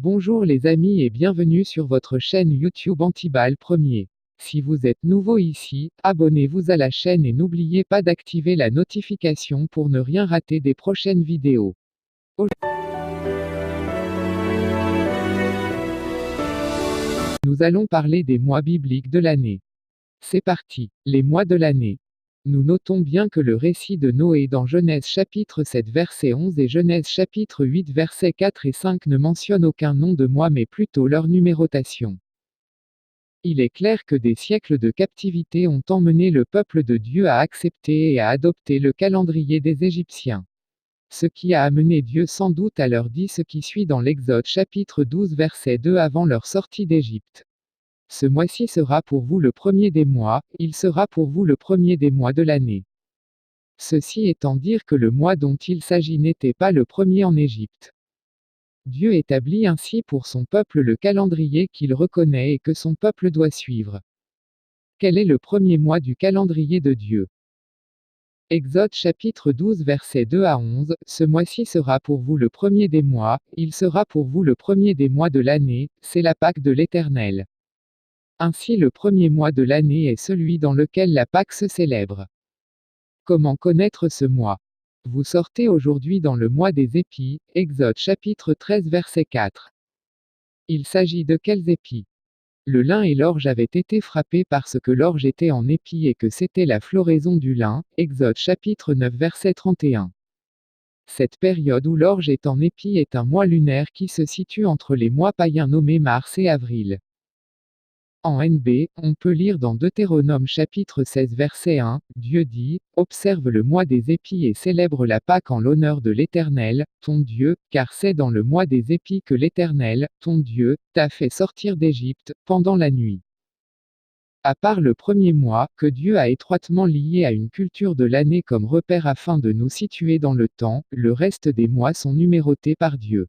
Bonjour les amis et bienvenue sur votre chaîne YouTube Antibal Premier. Si vous êtes nouveau ici, abonnez-vous à la chaîne et n'oubliez pas d'activer la notification pour ne rien rater des prochaines vidéos. Nous allons parler des mois bibliques de l'année. C'est parti, les mois de l'année. Nous notons bien que le récit de Noé dans Genèse chapitre 7 verset 11 et Genèse chapitre 8 versets 4 et 5 ne mentionnent aucun nom de mois mais plutôt leur numérotation. Il est clair que des siècles de captivité ont emmené le peuple de Dieu à accepter et à adopter le calendrier des Égyptiens. Ce qui a amené Dieu sans doute à leur dire ce qui suit dans l'Exode chapitre 12 verset 2 avant leur sortie d'Égypte. Ce mois-ci sera pour vous le premier des mois, il sera pour vous le premier des mois de l'année. Ceci étant dire que le mois dont il s'agit n'était pas le premier en Égypte. Dieu établit ainsi pour son peuple le calendrier qu'il reconnaît et que son peuple doit suivre. Quel est le premier mois du calendrier de Dieu? Exode chapitre 12 versets 2 à 11, ce mois-ci sera pour vous le premier des mois, il sera pour vous le premier des mois de l'année, c'est la Pâque de l'Éternel. Ainsi le premier mois de l'année est celui dans lequel la Pâque se célèbre. Comment connaître ce mois? Vous sortez aujourd'hui dans le mois des épis, Exode chapitre 13 verset 4. Il s'agit de quels épis? Le lin et l'orge avaient été frappés parce que l'orge était en épi et que c'était la floraison du lin, Exode chapitre 9 verset 31. Cette période où l'orge est en épi est un mois lunaire qui se situe entre les mois païens nommés mars et avril. En NB, on peut lire dans Deutéronome chapitre 16 verset 1, Dieu dit, observe le mois des épis et célèbre la Pâque en l'honneur de l'Éternel, ton Dieu, car c'est dans le mois des épis que l'Éternel, ton Dieu, t'a fait sortir d'Égypte, pendant la nuit. À part le premier mois, que Dieu a étroitement lié à une culture de l'année comme repère afin de nous situer dans le temps, le reste des mois sont numérotés par Dieu.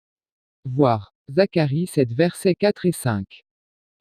Voir Zacharie 7 versets 4 et 5.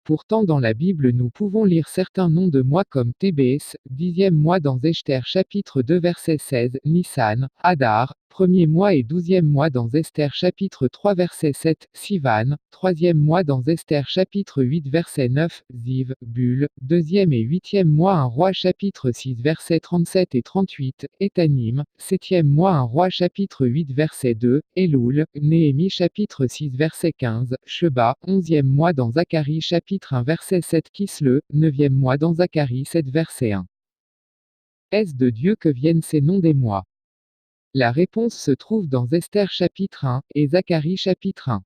Pourtant dans la Bible nous pouvons lire certains noms de mois comme Tébès, 10e mois dans Esther chapitre 2 verset 16, Nissan, Adar, 1er mois et 12e mois dans Esther chapitre 3 verset 7, Sivan, 3e mois dans Esther chapitre 8 verset 9, Ziv, Bul, 2e et 8e mois un roi chapitre 6 verset 37 et 38, Étanim, 7e mois un roi chapitre 8 verset 2, Elul, Néhémie chapitre 6 verset 15, Sheba, 11e mois dans Zacharie chapitre 1 verset 7 Kisle, 9e mois dans Zacharie 7 verset 1. Est-ce de Dieu que viennent ces noms des mois? La réponse se trouve dans Esther chapitre 1 et Zacharie chapitre 1.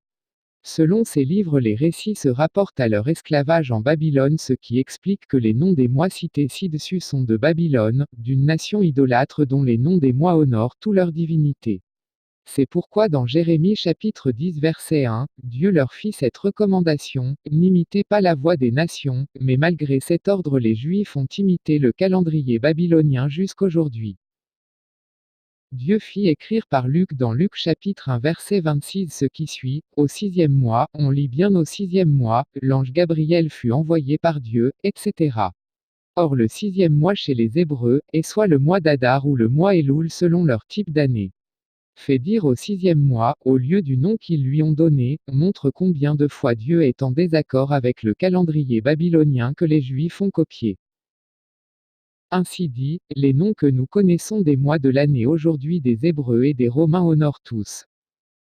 Selon ces livres les récits se rapportent à leur esclavage en Babylone ce qui explique que les noms des mois cités ci-dessus sont de Babylone, d'une nation idolâtre dont les noms des mois honorent toute leur divinité. C'est pourquoi dans Jérémie chapitre 10 verset 1, Dieu leur fit cette recommandation, n'imitez pas la voix des nations, mais malgré cet ordre les Juifs ont imité le calendrier babylonien jusqu'aujourd'hui. Dieu fit écrire par Luc dans Luc chapitre 1 verset 26 ce qui suit, au 6e mois, on lit bien au 6e mois, l'ange Gabriel fut envoyé par Dieu, etc. Or le 6e mois chez les Hébreux, est soit le mois d'Adar ou le mois Elul selon leur type d'année. Fait dire au 6e mois, au lieu du nom qu'ils lui ont donné, montre combien de fois Dieu est en désaccord avec le calendrier babylonien que les Juifs ont copié. Ainsi dit, les noms que nous connaissons des mois de l'année aujourd'hui des Hébreux et des Romains honorent tous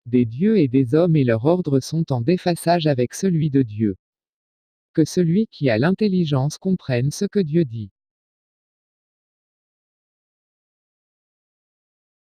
des dieux et des hommes et leurs ordres sont en déphasage avec celui de Dieu. Que celui qui a l'intelligence comprenne ce que Dieu dit.